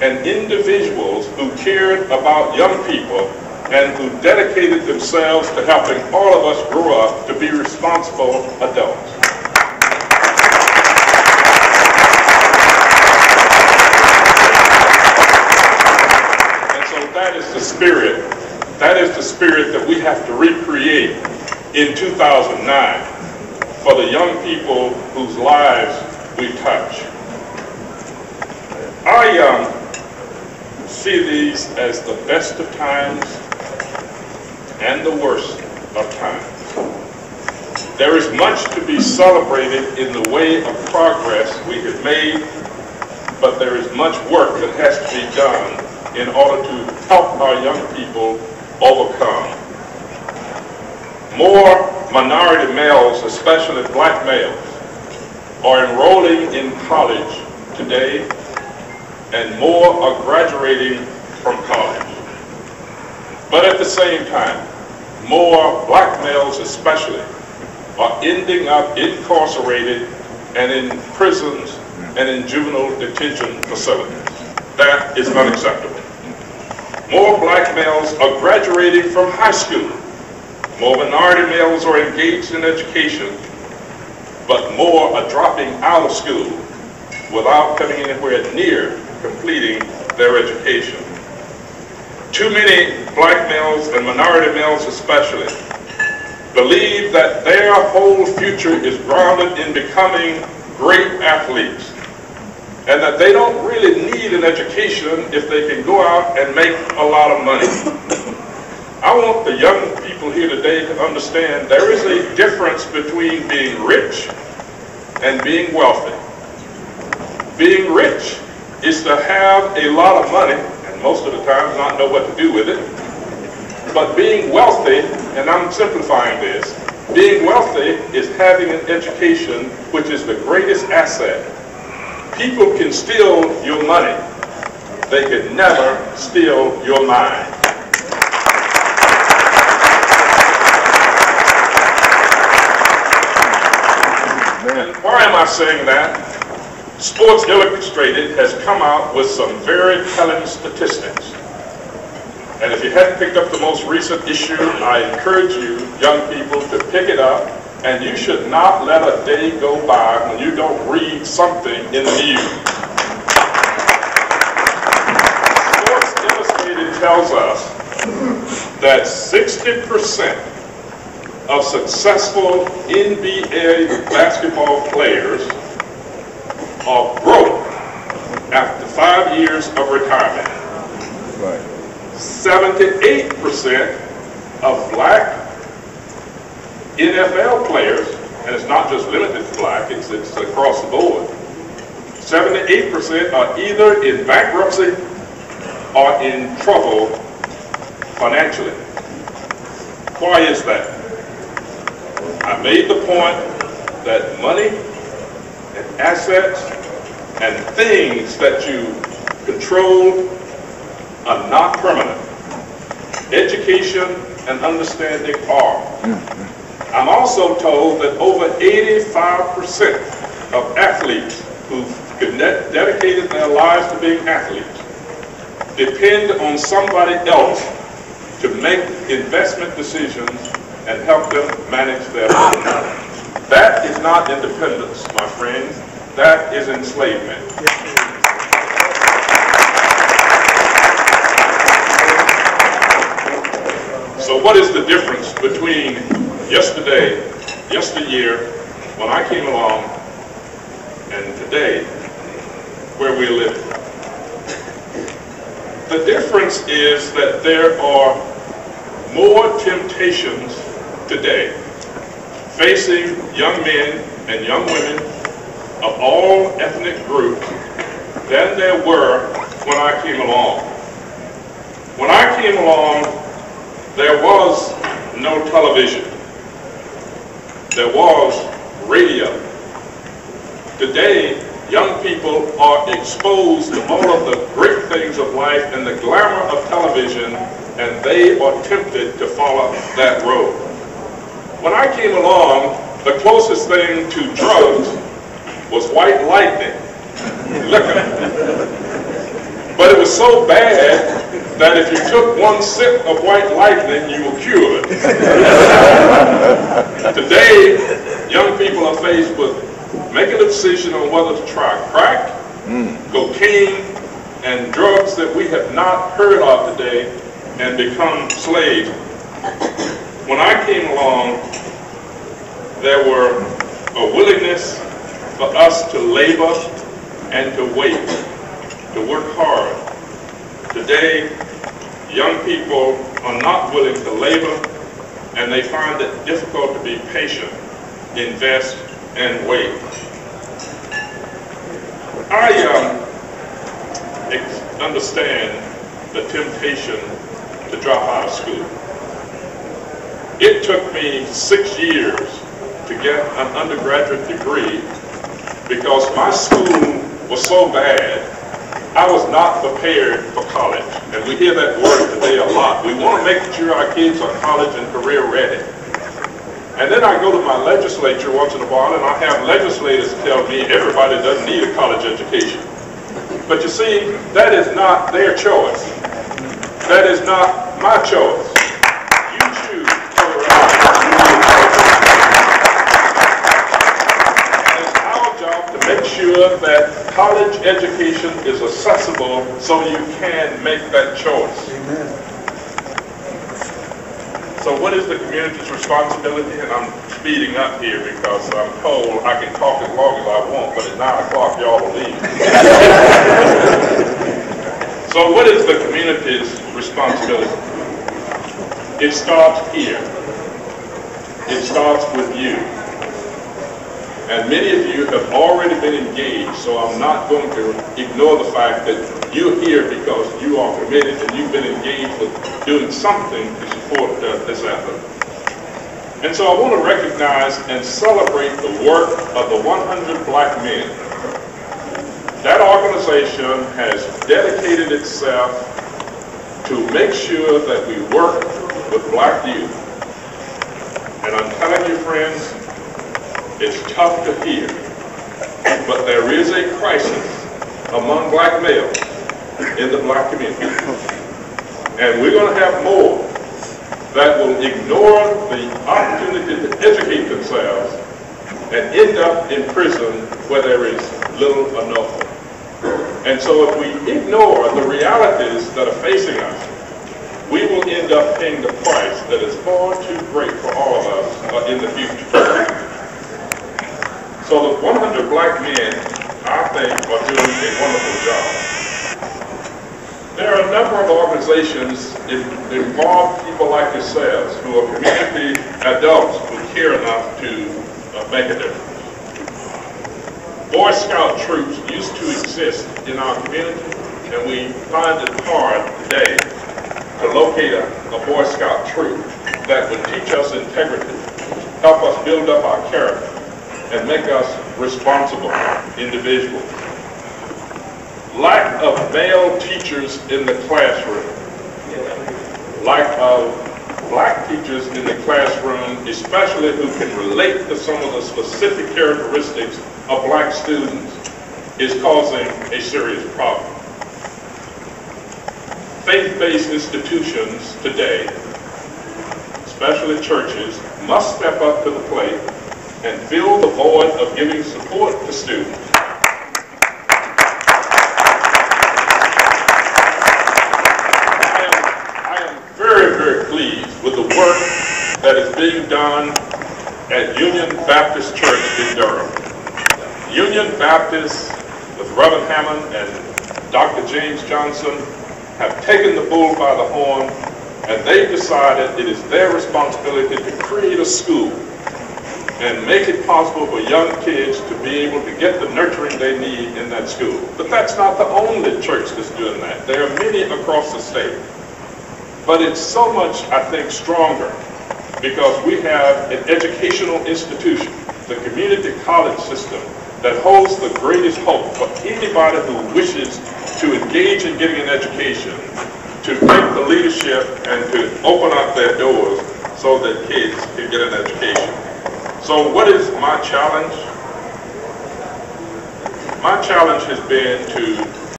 and individuals who cared about young people and who dedicated themselves to helping all of us grow up to be responsible adults. And so that is the spirit. That is the spirit that we have to recreate in 2009 for the young people whose lives we touch. I see these as the best of times and the worst of times. There is much to be celebrated in the way of progress we have made, but there is much work that has to be done in order to help our young people overcome. More minority males, especially black males, are enrolling in college today, and more are graduating from college. But at the same time, more black males especially are ending up incarcerated and in prisons and in juvenile detention facilities. That is unacceptable. More black males are graduating from high school. More minority males are engaged in education, but more are dropping out of school without coming anywhere near completing their education. Too many black males and minority males especially believe that their whole future is grounded in becoming great athletes, and that they don't really need an education if they can go out and make a lot of money. I want the young people here today to understand there is a difference between being rich and being wealthy. Being rich is to have a lot of money, and most of the time not know what to do with it. But being wealthy, and I'm simplifying this, being wealthy is having an education which is the greatest asset. People can steal your money. They can never steal your mind. And why am I saying that? Sports Illustrated has come out with some very telling statistics. And if you hadn't picked up the most recent issue, I encourage you, young people, to pick it up. And you should not let a day go by when you don't read something in the news. Sports Illustrated tells us that 60% of successful NBA basketball players are broke after 5 years of retirement. Right. 78% of black NFL players, and it's not just limited to black, it's across the board, 78% are either in bankruptcy or in trouble financially. Why is that? I made the point that money and assets and things that you control are not permanent. Education and understanding are. I'm also told that over 85% of athletes who've dedicated their lives to being athletes depend on somebody else to make investment decisions and help them manage their money. That is not independence, my friends. That is enslavement. So what is the difference between yesteryear, when I came along, and today, where we're living? The difference is that there are more temptations today facing young men and young women of all ethnic groups than there were when I came along. When I came along, there was no television. There was radio. Today, young people are exposed to all of the great things of life and the glamour of television, and they are tempted to follow that road. When I came along, the closest thing to drugs was white lightning, liquor. But it was so bad that if you took one sip of white lightning, you were cured. Today, young people are faced with making a decision on whether to try crack, cocaine, and drugs that we have not heard of today and become slaves. When I came along, there were a willingness for us to labor and to wait, to work hard. Today, young people are not willing to labor, and they find it difficult to be patient, invest, and wait. I understand the temptation to drop out of school. It took me 6 years to get an undergraduate degree because my school was so bad, I was not prepared for college. And we hear that word today a lot. We want to make sure our kids are college and career ready. And then I go to my legislature once in a while and I have legislators tell me everybody doesn't need a college education. But you see, that is not their choice. That is not my choice. You choose. And it's our job to make sure that college education is accessible so you can make that choice. Amen. So what is the community's responsibility? And I'm speeding up here because I'm told I can talk as long as I want, but at 9 o'clock y'all will leave. So what is the community's responsibility? It starts here. It starts with you. And many of you have already been engaged, so I'm not going to ignore the fact that you're here because you are committed and you've been engaged with doing something to support this effort. And so I want to recognize and celebrate the work of the 100 Black Men. That organization has dedicated itself to make sure that we work with black youth. And I'm telling you, friends, it's tough to hear, but there is a crisis among black males in the black community. And we're going to have more that will ignore the opportunity to educate themselves and end up in prison where there is little or no hope. And so if we ignore the realities that are facing us, we will end up paying the price that is far too great for all of us in the future. So the 100 Black Men, I think, are doing a wonderful job. There are a number of organizations that involve people like yourselves who are community adults who care enough to make a difference. Boy Scout troops used to exist in our community, and we find it hard today to locate a Boy Scout troop that would teach us integrity, help us build up our character, and make us responsible individuals. Lack of male teachers in the classroom. Lack of black teachers in the classroom, especially who can relate to some of the specific characteristics of black students, is causing a serious problem. Faith-based institutions today, especially churches, must step up to the plate and fill the void of giving support to students. I am very, very pleased with the work that is being done at Union Baptist Church in Durham. Union Baptist, with Reverend Hammond and Dr. James Johnson, have taken the bull by the horn, and they've decided it is their responsibility to create a school and make it possible for young kids to be able to get the nurturing they need in that school. But that's not the only church that's doing that. There are many across the state. But it's so much, I think, stronger because we have an educational institution, the community college system, that holds the greatest hope for anybody who wishes to engage in getting an education, to take the leadership and to open up their doors so that kids can get an education. So what is my challenge? My challenge has been to